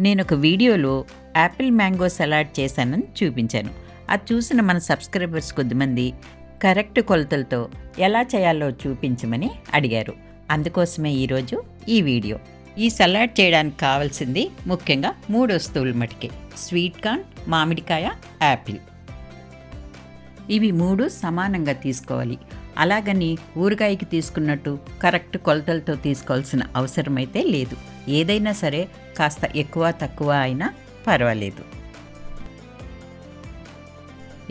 నేను ఒక వీడియోలో యాపిల్ మ్యాంగో సలాడ్ చేశానని చూపించాను. అది చూసిన మన సబ్స్క్రైబర్స్ కొద్దిమంది కరెక్ట్ కొలతలతో ఎలా చేయాలో చూపించమని అడిగారు. అందుకోసమే ఈరోజు ఈ వీడియో. ఈ సలాడ్ చేయడానికి కావాల్సింది ముఖ్యంగా 3 వస్తువులు మటుకే: స్వీట్ కార్న్, మామిడికాయ, యాపిల్. ఇవి 3 సమానంగా తీసుకోవాలి. అలాగని ఊరగాయకి తీసుకున్నట్టు కరెక్ట్ కొలతలతో తీసుకోవాల్సిన అవసరమైతే లేదు. ఏదైనా సరే కాస్త ఎక్కువ తక్కువ అయినా పర్వాలేదు.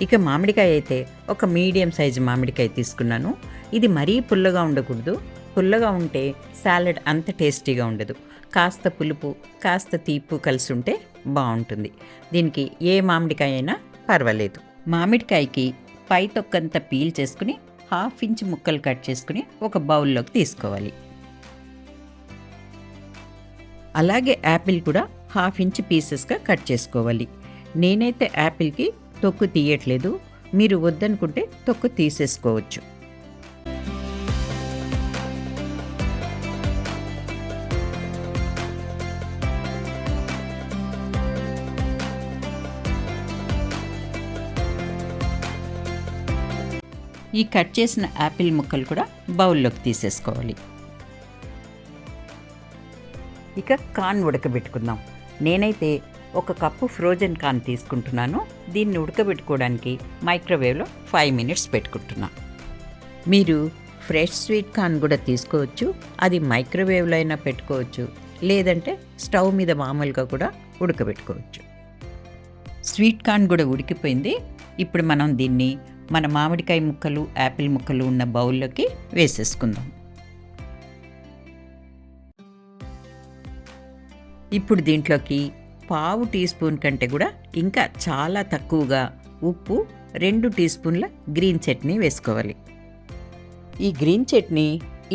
ఇక మామిడికాయ అయితే ఒక మీడియం సైజు మామిడికాయ తీసుకున్నాను. ఇది మరీ పుల్లగా ఉండకూడదు. పుల్లగా ఉంటే సాలడ్ అంత టేస్టీగా ఉండదు. కాస్త పులుపు కాస్త తీపు కలిసి ఉంటే బాగుంటుంది. దీనికి ఏ మామిడికాయ అయినా పర్వాలేదు. మామిడికాయకి పై తొక్కంతా పీల్ చేసుకుని 1/2 ఇంచ్ ముక్కలు కట్ చేసుకుని ఒక బౌల్లోకి తీసుకోవాలి. అలాగే యాపిల్ కూడా 1/2 ఇంచ్ పీసెస్గా కట్ చేసుకోవాలి. నేనైతే యాపిల్కి తొక్కు తీయట్లేదు. మీరు వద్దనుకుంటే తొక్కు తీసేసుకోవచ్చు. ఈ కట్ చేసిన యాపిల్ ముక్కలు కూడా బౌల్లోకి తీసేసుకోవాలి. ఇక కార్న్ ఉడకబెట్టుకుందాం. నేనైతే 1 కప్పు ఫ్రోజన్ కార్న్ తీసుకుంటున్నాను. దీన్ని ఉడకబెట్టుకోవడానికి మైక్రోవేవ్లో 5 మినిట్స్ పెట్టుకుంటున్నా. మీరు ఫ్రెష్ స్వీట్ కార్న్ కూడా తీసుకోవచ్చు. అది మైక్రోవేవ్లో అయినా పెట్టుకోవచ్చు, లేదంటే స్టవ్ మీద మామూలుగా కూడా ఉడకబెట్టుకోవచ్చు. స్వీట్ కార్న్ కూడా ఉడికిపోయింది. ఇప్పుడు మనం దీన్ని మన మామిడికాయ ముక్కలు, యాపిల్ ముక్కలు ఉన్న బౌల్లోకి వేసేసుకుందాం. ఇప్పుడు దీంట్లోకి 1/2 టీ స్పూన్ కంటే కూడా ఇంకా చాలా తక్కువగా ఉప్పు, 2 టీ స్పూన్ల గ్రీన్ చట్నీ వేసుకోవాలి. ఈ గ్రీన్ చట్నీ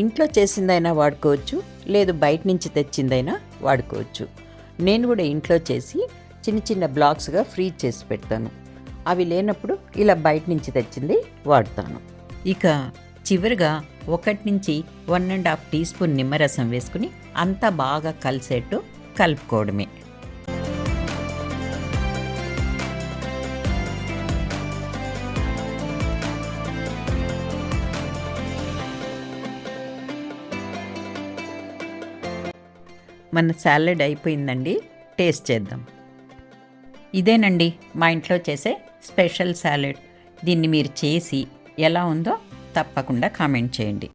ఇంట్లో చేసిందైనా వాడుకోవచ్చు, లేదు బయట నుంచి తెచ్చిందైనా వాడుకోవచ్చు. నేను కూడా ఇంట్లో చేసి చిన్న చిన్న బ్లాక్స్గా ఫ్రీజ్ చేసి పెడతాను. అవి లేనప్పుడు ఇలా బయట నుంచి తెచ్చింది వాడతాను. ఇక చివరిగా 1 నుంచి 1.5 టీ స్పూన్ నిమ్మరసం వేసుకుని అంతా బాగా కలిసేట్టు కలుపుకోవడమే. మన సాలడ్ అయిపోయిందండి. టేస్ట్ చేద్దాం. ఇదేనండి మా ఇంట్లో చేసే స్పెషల్ సాలడ్. దీన్ని మీరు చేసి ఎలా ఉందో తప్పకుండా కామెంట్ చేయండి.